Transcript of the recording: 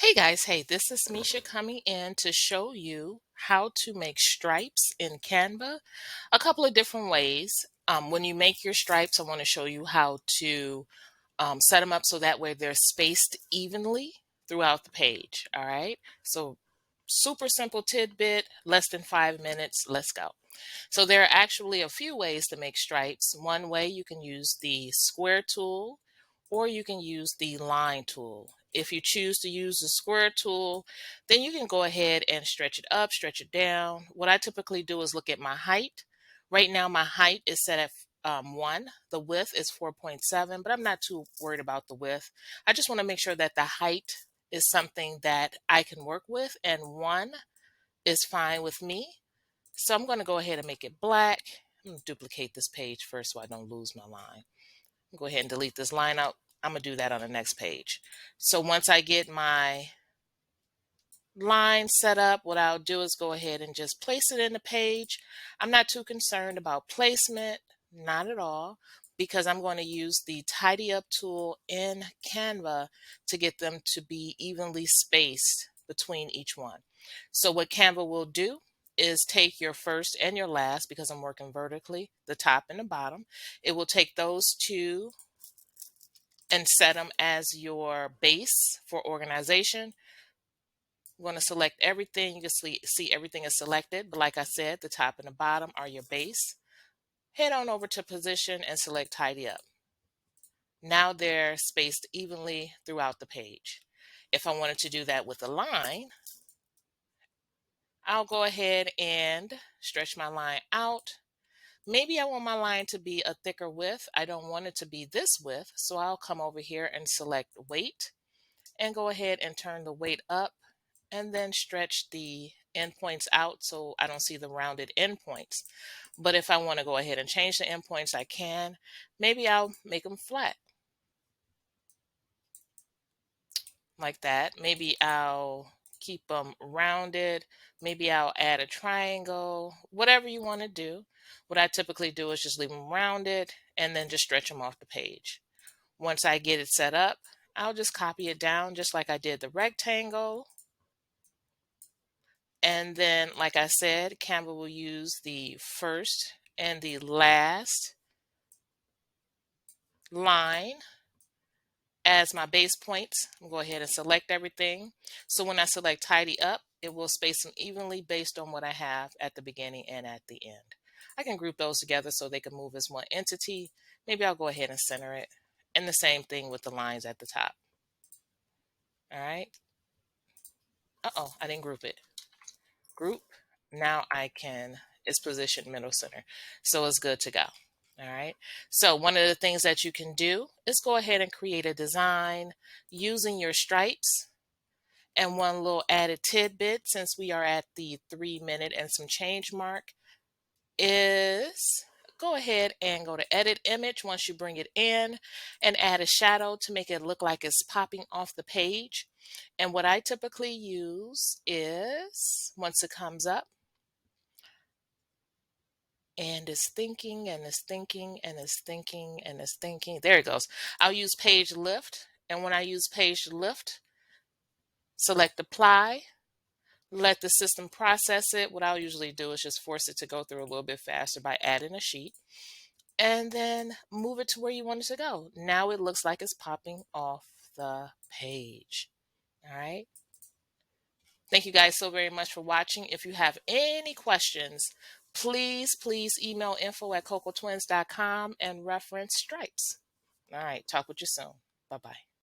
Hey guys, hey, this is Misha coming in to show you how to make stripes in Canva. A couple of different ways. When you make your stripes, I want to show you how to set them up so that way they're spaced evenly throughout the page. All right. So super simple tidbit, less than 5 minutes. Let's go. So there are actually a few ways to make stripes. One way you can use the square tool or you can use the line tool. If you choose to use the square tool, then you can go ahead and stretch it up, stretch it down. What I typically do is look at my height. Right now my height is set at 1. The width is 4.7, but I'm not too worried about the width. I just want to make sure that the height is something that I can work with, and 1 is fine with me. So I'm going to go ahead and make it black. I'm going to duplicate this page first so I don't lose my line. Go ahead and delete this line out. I'm going to do that on the next page. So once I get my line set up, what I'll do is go ahead and just place it in the page. I'm not too concerned about placement, not at all, because I'm going to use the tidy up tool in Canva to get them to be evenly spaced between each one. So what Canva will do is take your first and your last, because I'm working vertically, the top and the bottom. It will take those two and set them as your base for organization. I'm going to select everything. You can see everything is selected, but like I said, the top and the bottom are your base. Head on over to position and select tidy up. Now they're spaced evenly throughout the page. If I wanted to do that with a line, I'll go ahead and stretch my line out. Maybe I want my line to be a thicker width. I don't want it to be this width, so I'll come over here and select weight and go ahead and turn the weight up and then stretch the endpoints out so I don't see the rounded endpoints. But if I want to go ahead and change the endpoints, I can. Maybe I'll make them flat like that. Maybe I'll keep them rounded. Maybe I'll add a triangle, whatever you want to do. What I typically do is just leave them rounded and then just stretch them off the page. Once I get it set up, I'll just copy it down just like I did the rectangle. And then, like I said, Canva will use the first and the last line as my base points. I'll go ahead and select everything. So when I select tidy up, it will space them evenly based on what I have at the beginning and at the end. I can group those together so they can move as one entity. Maybe I'll go ahead and center it. And the same thing with the lines at the top. All right. Uh-oh, I didn't group it. Group. Now I can, it's positioned middle center. So it's good to go. All right. So one of the things that you can do is go ahead and create a design using your stripes. And one little added tidbit, since we are at the 3 minute and some change mark, is go ahead and go to edit image once you bring it in and add a shadow to make it look like it's popping off the page. And what I typically use is, once it comes up, and is thinking and is thinking and is thinking and is thinking. There it goes. I'll use page lift. And when I use page lift, select apply, let the system process it. What I'll usually do is just force it to go through a little bit faster by adding a sheet. And then move it to where you want it to go. Now it looks like it's popping off the page. All right. Thank you guys so very much for watching. If you have any questions, please email info@cocotwins.com and reference stripes. All right. Talk with you soon. Bye-bye.